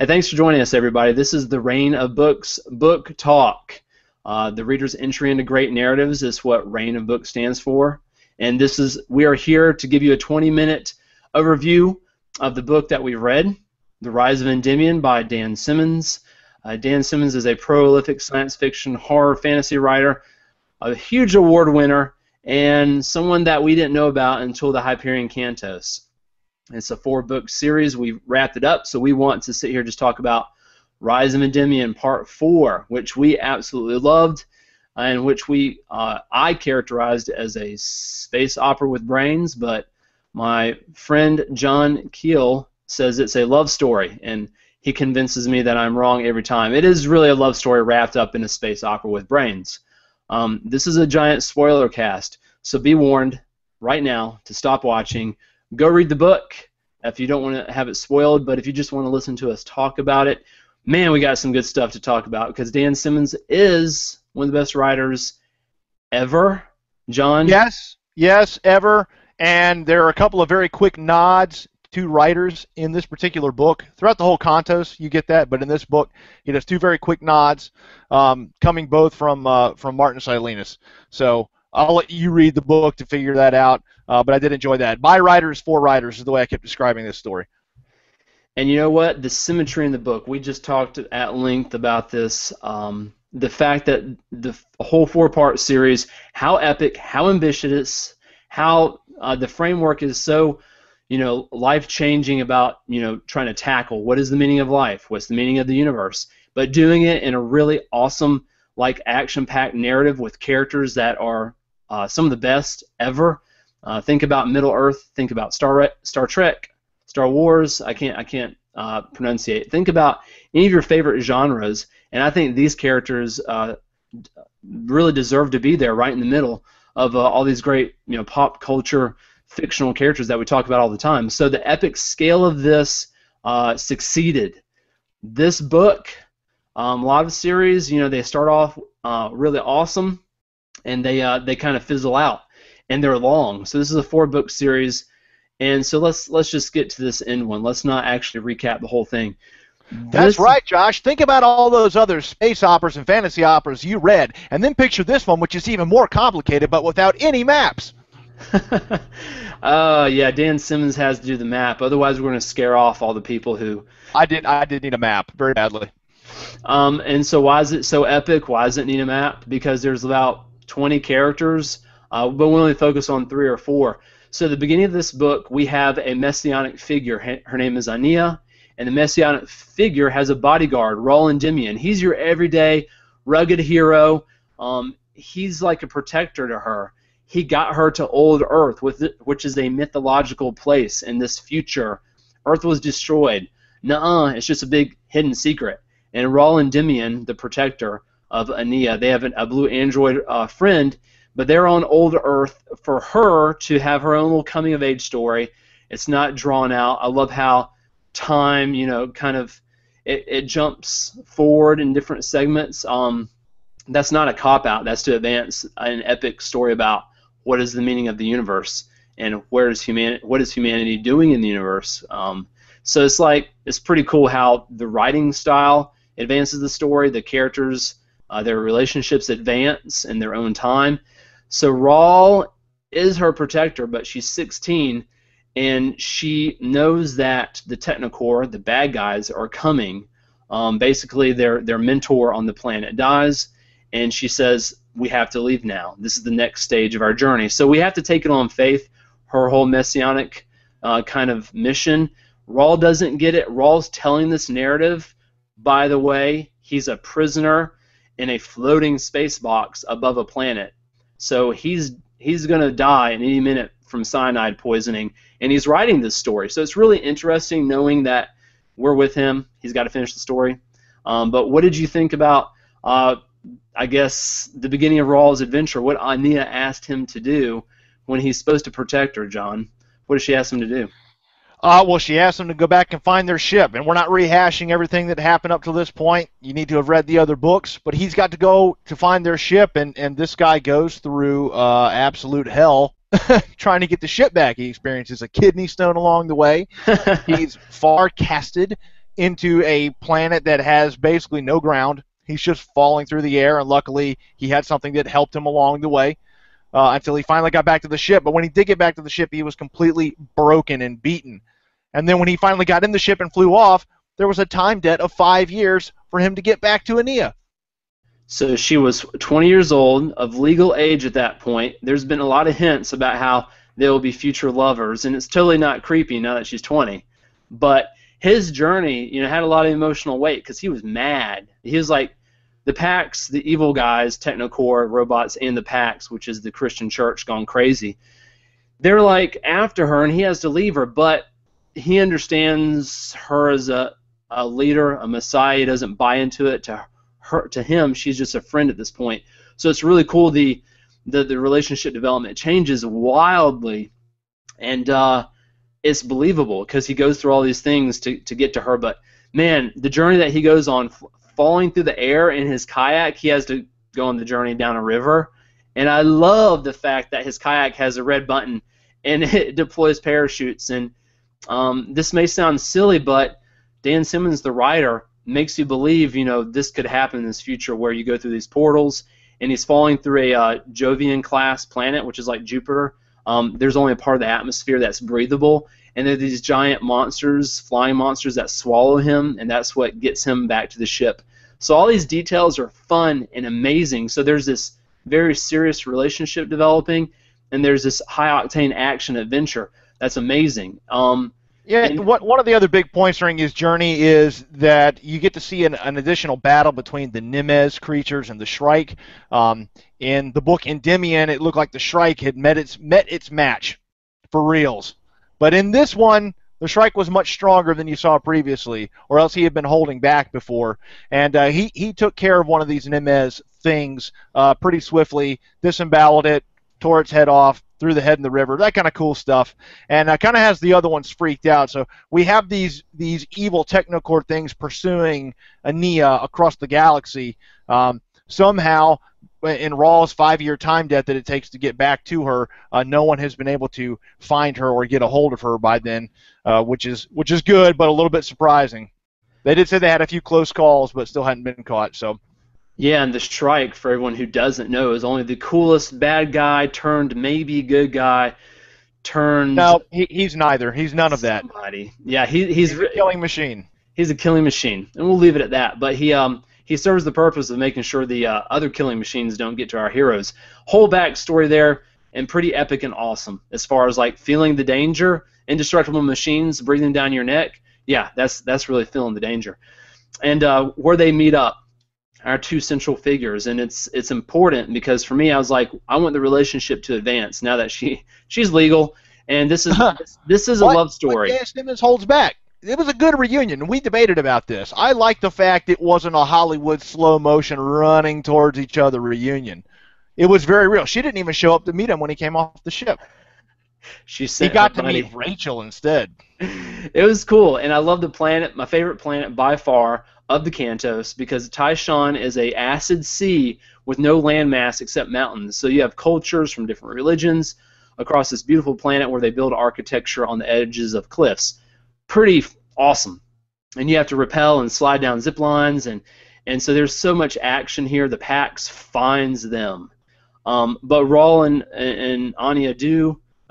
Hey, thanks for joining us, everybody. This is the Reign of Books Book Talk. The reader's entry into great narratives is what Reign of Books stands for. And we are here to give you a 20-minute overview of the book that we've read, The Rise of Endymion by Dan Simmons. Dan Simmons is a prolific science fiction, horror, fantasy writer, a huge award winner, and someone that we didn't know about until the Hyperion Cantos. It's a 4-book series. We wrapped it up, so we want to sit here and just talk about Rise of Endymion Part 4, which we absolutely loved, and which I characterized as a space opera with brains, but my friend John Keel says it's a love story, and he convinces me that I'm wrong every time. It is really a love story wrapped up in a space opera with brains. This is a giant spoiler cast, so be warned right now to stop watching. Go read the book if you don't want to have it spoiled, but if you just want to listen to us talk about it, man, we got some good stuff to talk about because Dan Simmons is one of the best writers ever. John? Yes, ever. And there are a couple of very quick nods to writers in this particular book. Throughout the whole Cantos, you get that, but in this book, it has 2 very quick nods coming both from Martin Silenus. So I'll let you read the book to figure that out, but I did enjoy that. By writers, for writers is the way I kept describing this story. And you know what? The symmetry in the book, we just talked at length about this. The fact that the whole 4-part series, how epic, how ambitious, how the framework is so, life-changing about, trying to tackle what is the meaning of life, what's the meaning of the universe, but doing it in a really awesome, action-packed narrative with characters that are some of the best ever. Think about Middle-earth. Think about Star Trek, Star Wars. I can't pronunciate. Think about any of your favorite genres, and I think these characters really deserve to be there, right in the middle of all these great, pop culture fictional characters that we talk about all the time. So the epic scale of this succeeded. This book, a lot of series, they start off really awesome, and they kind of fizzle out, and they're long. So this is a 4-book series, and so let's just get to this end one. Let's not actually recap the whole thing. That's right, Josh. Think about all those other space operas and fantasy operas you read, and then picture this one, which is even more complicated, but without any maps. Yeah, Dan Simmons has to do the map. Otherwise, we're going to scare off all the people who... I did need a map very badly. And so why is it so epic? Why does it need a map? Because there's about 20 characters, but we only focus on 3 or 4. So at the beginning of this book, we have a messianic figure. Her name is Ania, and the messianic figure has a bodyguard, Rise of Endymion. He's your everyday, rugged hero. He's like a protector to her. He got her to Old Earth, which is a mythological place in this future. Earth was destroyed. Nuh-uh, it's just a big hidden secret. And Rise of Endymion, the protector of Ania, they have a blue android friend, but they're on Old Earth for her to have her own little coming-of-age story. It's not drawn out. I love how time, kind of it jumps forward in different segments. That's not a cop-out. That's to advance an epic story about what is the meaning of the universe and what is humanity doing in the universe. So it's pretty cool how the writing style advances the story, the characters, their relationships advance in their own time. So Rawl is her protector, but she's 16, and she knows that the Technocore, the bad guys, are coming. Basically, their mentor on the planet dies, and she says, we have to leave now. This is the next stage of our journey. So we have to take it on faith, her whole messianic kind of mission. Rawl doesn't get it. Rawl's telling this narrative. By the way, he's a prisoner in a floating space box above a planet. So he's going to die in any minute from cyanide poisoning, and he's writing this story. So it's really interesting knowing that we're with him. He's got to finish the story. But what did you think about, I guess, the beginning of Rawl's adventure, what Ania asked him to do when he's supposed to protect her, John? What did she ask him to do? Well, she asked them to go back and find their ship, and we're not rehashing everything that happened up to this point. You need to have read the other books, but he's got to go to find their ship, and this guy goes through absolute hell trying to get the ship back. He experiences a kidney stone along the way. He's far casted into a planet that has basically no ground. He's just falling through the air, and luckily he had something that helped him along the way until he finally got back to the ship. But when he did get back to the ship, he was completely broken and beaten. And then when he finally got in the ship and flew off, there was a time debt of 5 years for him to get back to Ania. So she was 20 years old, of legal age at that point. There's been a lot of hints about how they will be future lovers, and it's totally not creepy now that she's 20. But his journey, had a lot of emotional weight because he was mad. He was like the Pax, the evil guys, Technocore, robots, and the Pax, which is the Christian church gone crazy. They're like after her, and he has to leave her, but he understands her as a leader, a messiah. He doesn't buy into it. To him, she's just a friend at this point. So it's really cool. The relationship development changes wildly, and it's believable because he goes through all these things to get to her. But man, the journey that he goes on, falling through the air in his kayak, he has to go on the journey down a river. And I love the fact that his kayak has a red button and it deploys parachutes. And this may sound silly, but Dan Simmons, the writer, makes you believe, this could happen in this future where you go through these portals, and he's falling through a Jovian-class planet, which is like Jupiter. There's only a part of the atmosphere that's breathable, and there are these giant monsters, flying monsters, that swallow him, and that's what gets him back to the ship. So all these details are fun and amazing. So there's this very serious relationship developing, and there's this high-octane action adventure that's amazing. One of the other big points during his journey is that you get to see an additional battle between the Nemes creatures and the Shrike. In the book Endymion, it looked like the Shrike had met its match for reals. But in this one, the Shrike was much stronger than you saw previously, or else he had been holding back before. And he took care of one of these Nemes things pretty swiftly, disemboweled it, tore its head off, threw the head in the river, that kind of cool stuff, and kind of has the other ones freaked out. So we have these evil Technocore things pursuing Ania across the galaxy. Somehow, in Raw's 5-year time debt that it takes to get back to her, no one has been able to find her or get a hold of her by then, which is good, but a little bit surprising. They did say they had a few close calls, but still hadn't been caught. So. Yeah, and the Shrike, for everyone who doesn't know, is only the coolest bad guy turned maybe good guy turned. No, he's neither. He's none of that. Somebody. Yeah, he's a killing machine. He's a killing machine, and we'll leave it at that. But he serves the purpose of making sure the other killing machines don't get to our heroes. Whole backstory there, and pretty epic and awesome as far as like feeling the danger. Indestructible machines breathing down your neck. Yeah, that's really feeling the danger. And where they meet up. Our two central figures, and it's important because for me, I was like, I want the relationship to advance now that she's legal, and this is a love story. Dan Simmons holds back. It was a good reunion. We debated about this. I like the fact it wasn't a Hollywood slow motion running towards each other reunion. It was very real. She didn't even show up to meet him when he came off the ship. He got to meet Rachel instead. It was cool, and I love the planet. My favorite planet by far of the Cantos, because Tyshawn is a acid sea with no landmass except mountains. So you have cultures from different religions across this beautiful planet where they build architecture on the edges of cliffs. Pretty awesome. And you have to rappel and slide down zip lines, and so there's so much action here. The Pax finds them. But Rawl and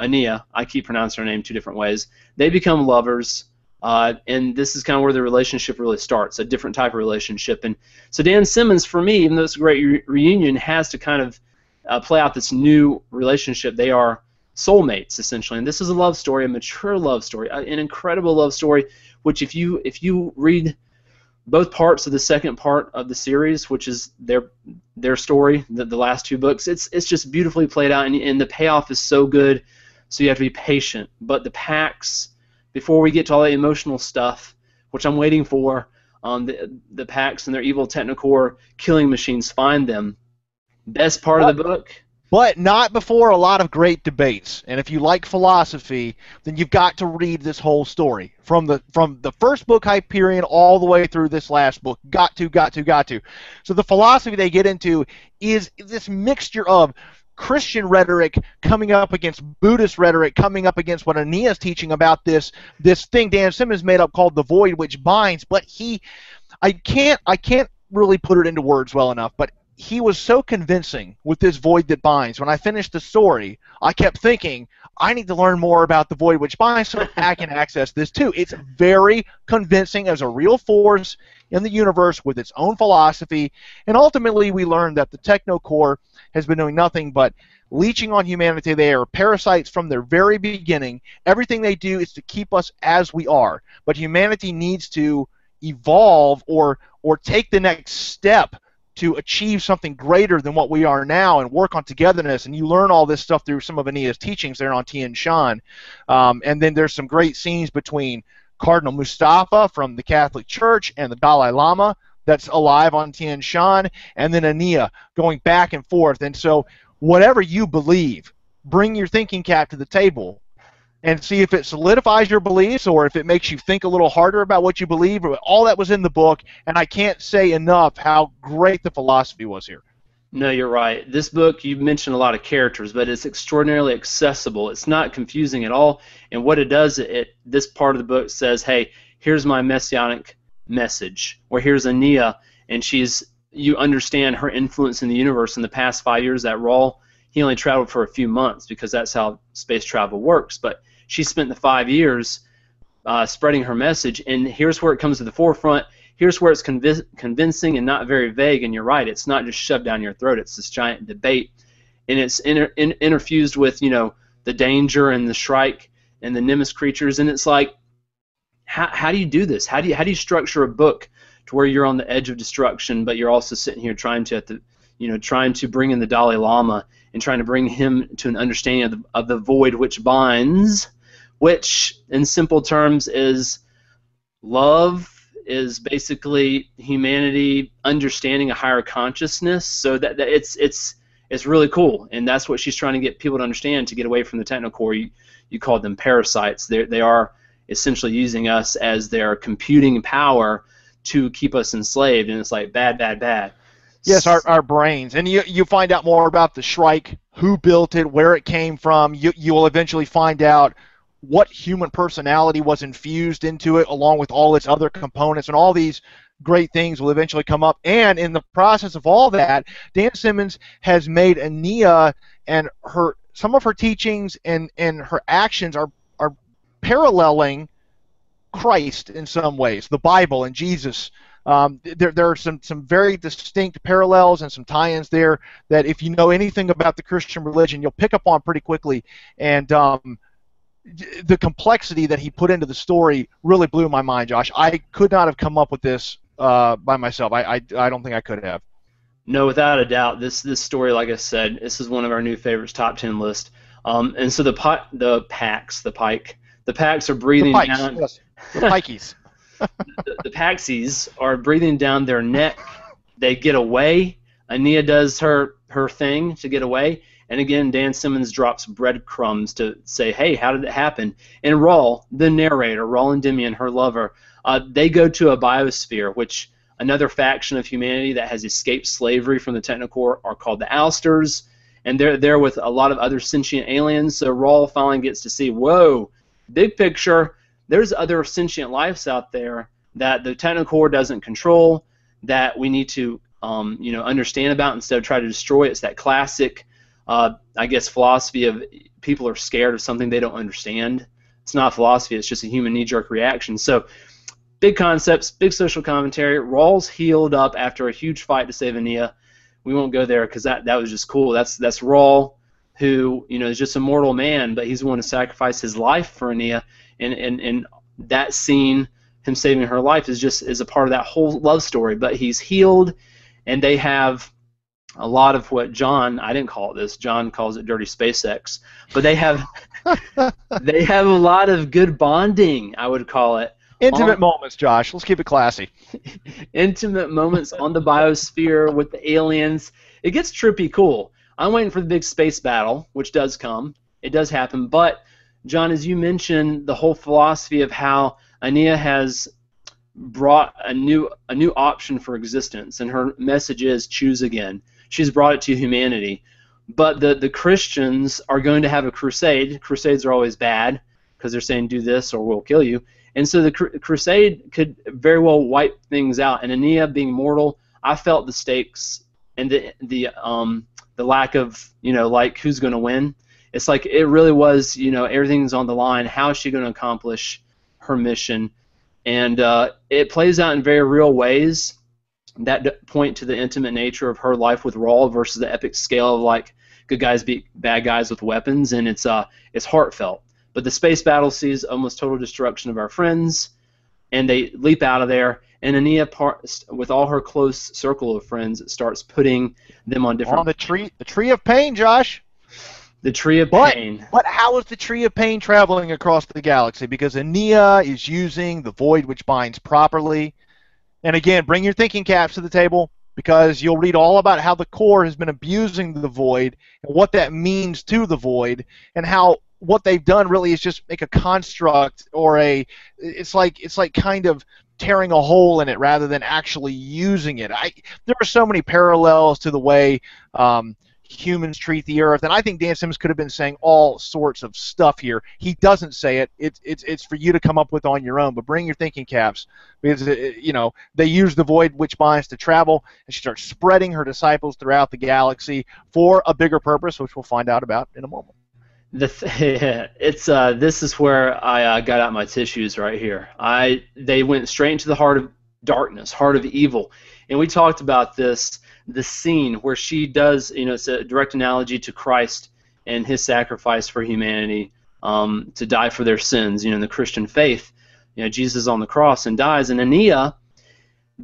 Ania, I keep pronouncing her name two different ways, they become lovers. And this is kind of where the relationship really starts, a different type of relationship. And so Dan Simmons, for me, even though it's a great reunion, has to kind of play out this new relationship. They are soulmates, essentially. And this is a love story, a mature love story, an incredible love story, which if you read both parts of the second part of the series, which is their story, the last two books, it's just beautifully played out, and the payoff is so good, so you have to be patient. But the Pax, before we get to all the emotional stuff, which I'm waiting for, the Pax and their evil Technocore killing machines find them. Best part of the book. But not before a lot of great debates. And if you like philosophy, then you've got to read this whole story. From the first book, Hyperion, all the way through this last book. Got to. So the philosophy they get into is this mixture of Christian rhetoric coming up against Buddhist rhetoric, coming up against what Aeneas teaching about this thing Dan Simmons made up called the void which binds. But I can't really put it into words well enough, but he was so convincing with this void that binds. When I finished the story, I kept thinking, I need to learn more about the void which binds so I can access this too. It's very convincing as a real force in the universe with its own philosophy, and ultimately we learned that the Technocore has been doing nothing but leeching on humanity. They are parasites from their very beginning. Everything they do is to keep us as we are, but humanity needs to evolve or take the next step to achieve something greater than what we are now and work on togetherness. And you learn all this stuff through some of Aeneas' teachings there on Tian Shan. And then there's some great scenes between Cardinal Mustafa from the Catholic Church and the Dalai Lama that's alive on Tian Shan, and then Aeneas going back and forth. And so whatever you believe, bring your thinking cap to the table and see if it solidifies your beliefs or if it makes you think a little harder about what you believe. All that was in the book, and I can't say enough how great the philosophy was here. No, you're right. This book, you mentioned a lot of characters, but it's extraordinarily accessible. It's not confusing at all, and what it does, this part of the book says, hey, here's my messianic message, or here's Aeneas, and you understand her influence in the universe in the past 5 years. That Rawl, he only traveled for a few months because that's how space travel works, but she spent the 5 years spreading her message, and here's where it comes to the forefront. Here's where it's convincing and not very vague, and you're right. It's not just shoved down your throat. It's this giant debate, and it's interfused with, the danger and the Shrike and the Nemesis creatures, and it's like, how do you do this? How do you structure a book to where you're on the edge of destruction, but you're also sitting here trying to bring in the Dalai Lama and trying to bring him to an understanding of the void which binds, which in simple terms is love, is basically humanity understanding a higher consciousness. So that it's really cool, and that's what she's trying to get people to understand, to get away from the Technocore. You called them parasites. They are essentially using us as their computing power to keep us enslaved, and it's like bad. Yes, our brains. And you find out more about the Shrike, who built it, where it came from. You will eventually find out what human personality was infused into it, along with all its other components, and all these great things will eventually come up. And in the process of all that, Dan Simmons has made Aeneas and some of her teachings and her actions are paralleling Christ in some ways, the Bible and Jesus. There are some very distinct parallels and some tie-ins there that if you know anything about the Christian religion, you'll pick up on pretty quickly. And the complexity that he put into the story really blew my mind, Josh. I could not have come up with this by myself. I don't think I could have. No, without a doubt. This story, like I said, this is one of our new favorites, top 10 list. And so the Packs are breathing down. Yes. The Pikeys. the Paxies are breathing down their neck. They get away. Aeneas does her thing to get away. And again, Dan Simmons drops breadcrumbs to say, hey, how did it happen? And Rawl, the narrator, Rise of Endymion, her lover, they go to a biosphere, which another faction of humanity that has escaped slavery from the Technocore are called the Ousters. And they're there with a lot of other sentient aliens. So Rawl finally gets to see, whoa, big picture, there's other sentient lives out there that the Technocore doesn't control, that we need to understand about instead of try to destroy. It's that classic philosophy of people are scared of something they don't understand. It's not a philosophy, it's just a human knee-jerk reaction. So big concepts, big social commentary. Rawls healed up after a huge fight to save Aeneas. We won't go there because that was just cool. That's Rawl, who is just a mortal man, but he's willing to sacrifice his life for Aeneas, and that scene, him saving her life, is a part of that whole love story. But he's healed, and they have a lot of what I didn't call it this, John calls it dirty SpaceX, but they have they have a lot of good bonding, I would call it. Intimate moments, Josh. Let's keep it classy. Intimate moments on the biosphere with the aliens. It gets trippy cool. I'm waiting for the big space battle, which does come. It does happen. But, John, as you mentioned, the whole philosophy of how Aeneas has brought a new option for existence, and her message is choose again. She's brought it to humanity. but the Christians are going to have a crusade. Crusades are always bad because they're saying do this or we'll kill you. And so the crusade could very well wipe things out. And Aeneas being mortal, I felt the stakes and the lack of, like, who's going to win. It's like it really was, everything's on the line. How is she going to accomplish her mission? And it plays out in very real ways that point to the intimate nature of her life with Rawl versus the epic scale of, like, good guys beat bad guys with weapons, and it's heartfelt. But the space battle sees almost total destruction of our friends, and they leap out of there. And Aeneas, with all her close circle of friends, starts putting them on different. On the tree of pain, Josh. The tree of pain. But how is the tree of pain traveling across the galaxy? Because Aeneas is using the void which binds properly. And again, bring your thinking caps to the table, because you'll read all about how the core has been abusing the void and what that means to the void, and how what they've done really is just make a construct, or it's like kind of tearing a hole in it rather than actually using it. There are so many parallels to the way humans treat the Earth, and I think Dan Simmons could have been saying all sorts of stuff here. He doesn't say it. It's for you to come up with on your own, but bring your thinking caps, because they use the void which binds to travel, and she starts spreading her disciples throughout the galaxy for a bigger purpose, which we'll find out about in a moment. This is where I got out my tissues right here. They went straight into the heart of darkness, heart of evil, and we talked about this. The scene where she does, it's a direct analogy to Christ and his sacrifice for humanity, to die for their sins. In the Christian faith, Jesus on the cross and dies, and Aeneas,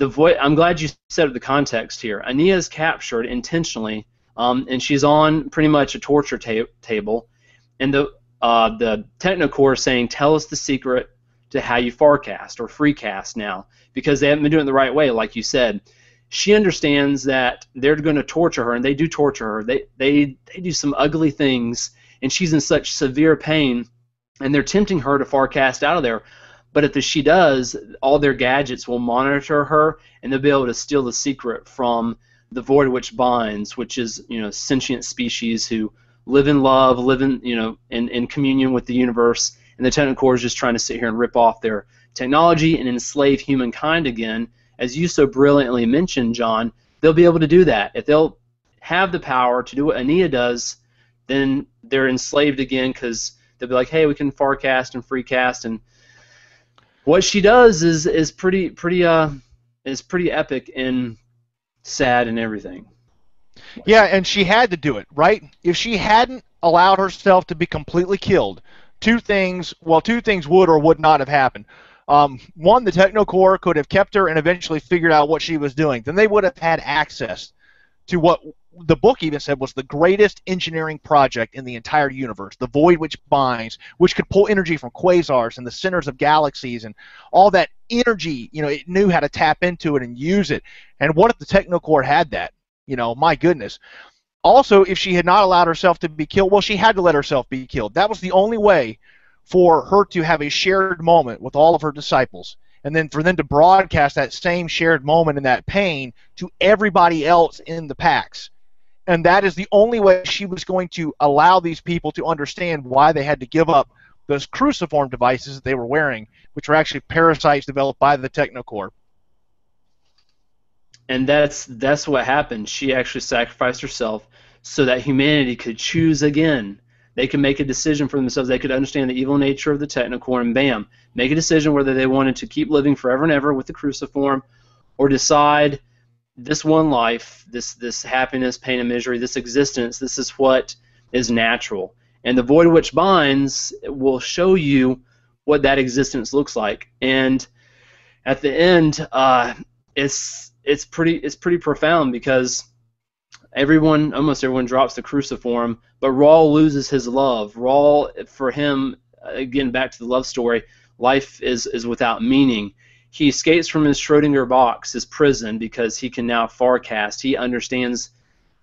I'm glad you said the context here. Aeneas is captured intentionally, and she's on pretty much a torture table. And the Technocore is saying, tell us the secret to how you farcast or freecast now, because they haven't been doing it the right way, like you said. She understands that they're going to torture her, and they do torture her. They do some ugly things, and she's in such severe pain, and they're tempting her to farcast out of there. But if she does, all their gadgets will monitor her, and they'll be able to steal the secret from the void which binds, which is sentient species who live in love, live in in communion with the universe, and the Technocore is just trying to sit here and rip off their technology and enslave humankind again. As you so brilliantly mentioned, John, they'll be able to do that. If they'll have the power to do what Aeneas does, then they're enslaved again, because they'll be like, hey, we can farcast and freecast, and what she does is pretty epic and sad and everything. Yeah, and she had to do it, right? If she hadn't allowed herself to be completely killed, two things would or would not have happened. One, the Technocore could have kept her and eventually figured out what she was doing. Then they would have had access to what the book even said was the greatest engineering project in the entire universe, the void which binds, which could pull energy from quasars and the centers of galaxies, and all that energy, it knew how to tap into it and use it. And what if the Technocore had that? My goodness. Also, if she had not allowed herself to be killed, well, she had to let herself be killed. That was the only way for her to have a shared moment with all of her disciples, and then for them to broadcast that same shared moment and that pain to everybody else in the packs. And that is the only way she was going to allow these people to understand why they had to give up those cruciform devices that they were wearing, which were actually parasites developed by the Technocore. And that's what happened. She actually sacrificed herself so that humanity could choose again. They could make a decision for themselves. They could understand the evil nature of the Technocore, and bam, make a decision whether they wanted to keep living forever and ever with the cruciform, or decide this one life, this happiness, pain, and misery, this existence, this is what is natural. And the void which binds will show you what that existence looks like. And at the end, it's pretty profound, because almost everyone drops the cruciform, but Rawl loses his love. Rawl, for him, again, back to the love story, life is without meaning. He escapes from his Schrodinger box, his prison, because he can now farcast. He understands,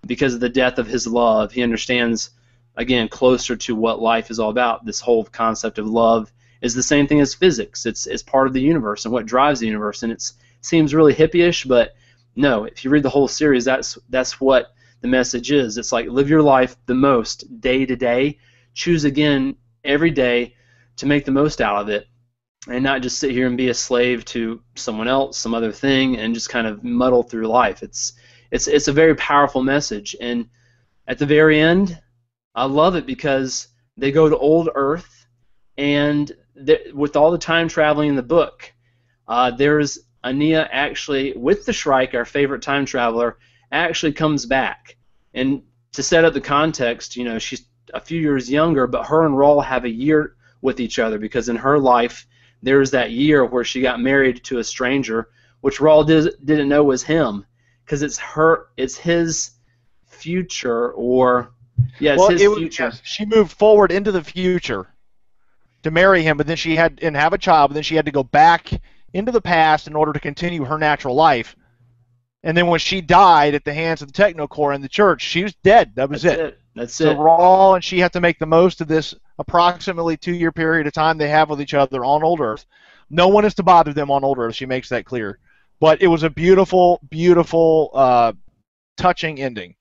because of the death of his love, he understands, again, closer to what life is all about. This whole concept of love is the same thing as physics. It's part of the universe and what drives the universe, and it seems really hippie-ish, but no, if you read the whole series, that's what the message is. It's like live your life the most day to day. Choose again every day to make the most out of it, and not just sit here and be a slave to someone else, some other thing, and just kind of muddle through life. It's a very powerful message. And at the very end, I love it because they go to old Earth, and with all the time traveling in the book, there's Ania actually, with the Shrike, our favorite time traveler, actually comes back. And to set up the context, you know, she's a few years younger, but her and Rawl have a year with each other, because in her life there's that year where she got married to a stranger, which Rawl didn't know was him, because it's his future, or it's his future. Yes, she moved forward into the future to marry him, but then she had and have a child, but then she had to go back into the past in order to continue her natural life. And then when she died at the hands of the Technocore in the church, she was dead. That's it. So Rawl and she have to make the most of this approximately 2-year period of time they have with each other on Old Earth. No one is to bother them on Old Earth. She makes that clear. But it was a beautiful, beautiful, touching ending.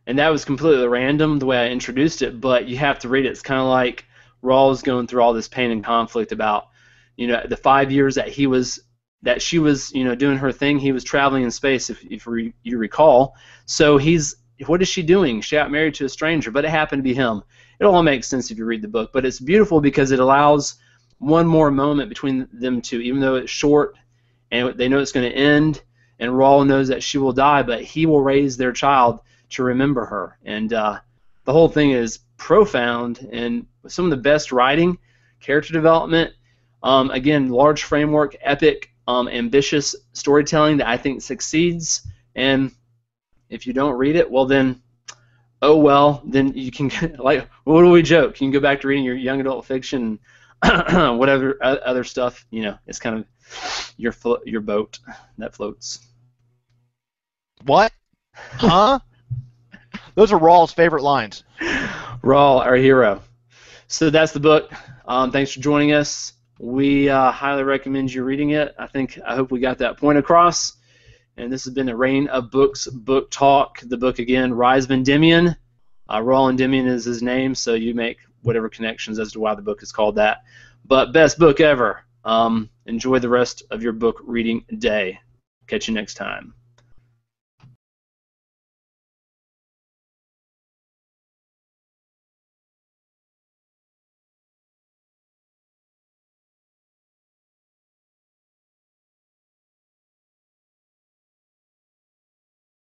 And that was completely random the way I introduced it, but you have to read it. It's kind of like Rawl's going through all this pain and conflict about, you know, the 5 years that she was, you know, doing her thing. He was traveling in space, if you recall. So what is she doing? She got married to a stranger, but it happened to be him. It all makes sense if you read the book, but it's beautiful because it allows one more moment between them two, even though it's short and they know it's going to end, and Rawl knows that she will die, but he will raise their child to remember her. And the whole thing is profound and some of the best writing, character development, again, large framework, epic, ambitious storytelling that I think succeeds. And if you don't read it, well then, oh well, then you can, like, what do we joke? You can go back to reading your young adult fiction, whatever other stuff, you know, it's kind of your boat that floats. What? Huh? Those are Rawl's favorite lines. Rawl, our hero. So that's the book. Thanks for joining us. We highly recommend you reading it. I hope we got that point across. And this has been the Reign of Books Book Talk. The book again, Rise of Endymion. Rawl Endymion is his name, so you make whatever connections as to why the book is called that. But best book ever. Enjoy the rest of your book reading day. Catch you next time.